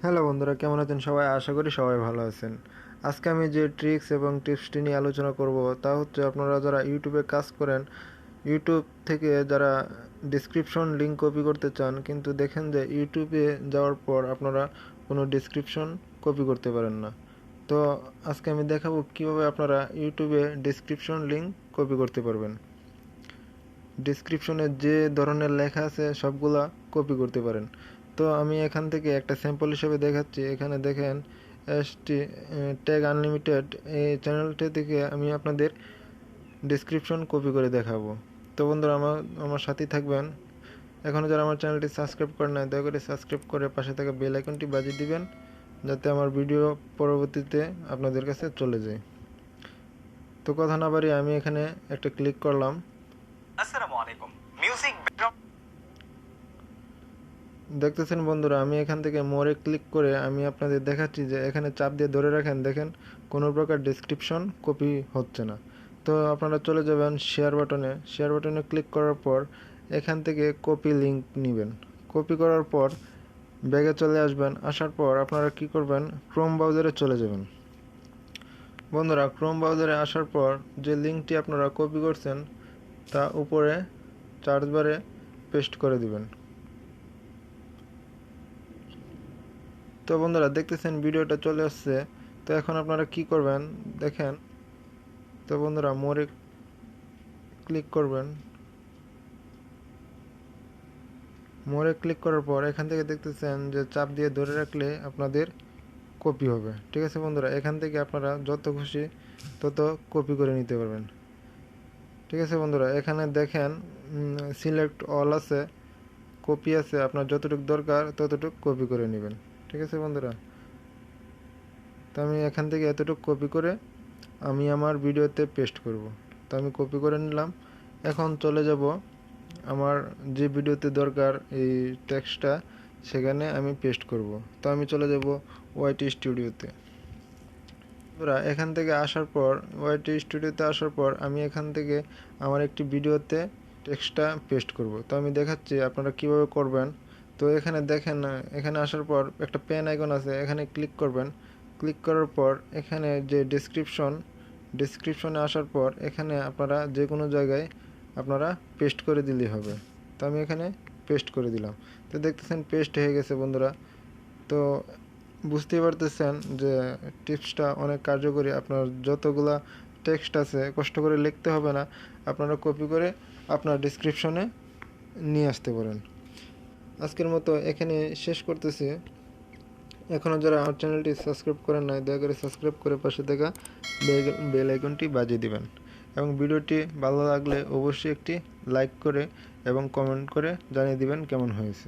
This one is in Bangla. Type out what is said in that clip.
হ্যালো বন্ধুরা, কেমন আছেন সবাই? আশা করি সবাই ভালো আছেন। আজকে আমি যে ট্রিক্স এবং টিপসটি নিয়ে আলোচনা করব তা হচ্ছে, আপনারা যারা ইউটিউবে কাজ করেন, ইউটিউব থেকে যারা ডেসক্রিপশন লিঙ্ক কপি করতে চান, কিন্তু দেখেন যে ইউটিউবে যাওয়ার পর আপনারা কোনো ডেসক্রিপশন কপি করতে পারেন না। তো আজকে আমি দেখাবো কিভাবে আপনারা ইউটিউবে ডেসক্রিপশন লিঙ্ক কপি করতে পারবেন। ডেসক্রিপশনে যে ধরনের লেখা আছে সবগুলা কপি করতে পারেন। তো আমি এখান থেকে একটা স্যাম্পল হিসেবে দেখাচ্ছি। এখানে দেখেন এসটি ট্যাগ আনলিমিটেড, এই চ্যানেলটি থেকে আমি আপনাদের ডেসক্রিপশন কপি করে দেখাবো। তো বন্ধুরা, আমার সাথেই থাকবেন। এখনও যারা আমার চ্যানেলটি সাবস্ক্রাইব করেন নাই, দয়া করে সাবস্ক্রাইব করে পাশে থাকা বেল আইকনটি বাজিয়ে দিবেন, যাতে আমার ভিডিও পরবর্তীতে আপনাদের কাছে চলে যায়। তো কথা না বাড়িয়ে আমি এখানে একটা ক্লিক করলাম। আসসালামু আলাইকুম। মিউজিক ব্যাকগ্রাউন্ড দেখতেছেন বন্ধুরা, আমি এখান থেকে মোরে ক্লিক করে আমি আপনাদের দেখাচ্ছি যে এখানে চাপ দিয়ে ধরে রাখেন, দেখেন কোনো প্রকার ডেসক্রিপশন কপি হচ্ছে না। তো আপনারা চলে যাবেন শেয়ার বাটনে ক্লিক করার পর এখান থেকে কপি লিঙ্ক নেবেন। কপি করার পর ব্যাগে চলে আসবেন। আসার পর আপনারা কি করবেন, ক্রোম ব্রাউজারে চলে যাবেন। বন্ধুরা, ক্রোম ব্রাউজারে আসার পর যে লিঙ্কটি আপনারা কপি করছেন তা উপরে সার্চ বারে পেস্ট করে দিবেন। তো বন্ধুরা, দেখতেছেন ভিডিওটা চলে আসছে। তো এখন আপনারা কি করবেন দেখেন। তো বন্ধুরা, মোরে ক্লিক করবেন। মোরে ক্লিক করার পর এখান থেকে দেখতেছেন যে চাপ দিয়ে ধরে রাখলে আপনাদের কপি হবে। ঠিক আছে বন্ধুরা, এখান থেকে আপনারা যত খুশি তত কপি করে নিতে পারবেন। ঠিক আছে বন্ধুরা, এখানে দেখেন সিলেক্ট অল আছে, কপি আছে, আপনার যতটুকু দরকার ততটুকু কপি করে নেবেন। ঠিক আছে বন্ধুরা, তো আমি এখান থেকে এতটুকু কপি করে আমি আমার ভিডিওতে পেস্ট করব। তো আমি কপি করে নিলাম। এখন চলে যাব আমার যে ভিডিওতে দরকার এই টেক্সটটা, সেখানে আমি পেস্ট করব। তো আমি চলে যাব ওয়াইটি স্টুডিওতে। এখান থেকে আসার পর ওয়াইটি স্টুডিওতে আসার পর আমি এখান থেকে আমার একটি ভিডিওতে টেক্সটটা পেস্ট করব। তো আমি দেখাচ্ছি আপনারা কিভাবে করবেন। তো এখানে দেখেন, এখানে আসার পর একটা পেন আইকন আছে, এখানে ক্লিক করবেন। ক্লিক করার পর এখানে যে ডেসক্রিপশনে আসার পর এখানে আপনারা যে কোনো জায়গায় আপনারা পেস্ট করে দিলেই হবে। তো আমি এখানে পেস্ট করে দিলাম। তো দেখতেছেন পেস্ট হয়ে গেছে বন্ধুরা। তো বুঝতেই পারতেছেন যে টিপসটা অনেক কার্যকরী। আপনার যতগুলা টেক্সট আছে কষ্ট করে লিখতে হবে না, আপনারা কপি করে আপনার ডেসক্রিপশনে নিয়ে আসতে পারেন। আজকের মতো এখানে শেষ করতেছি। এখনও যারা আমার চ্যানেলটি সাবস্ক্রাইব করেন নাই, দয়া করে সাবস্ক্রাইব করে পাশে থাকা বেল আইকনটি বাজিয়ে দিবেন, এবং ভিডিওটি ভালো লাগলে অবশ্যই একটি লাইক করে এবং কমেন্ট করে জানিয়ে দিবেন কেমন হয়েছে।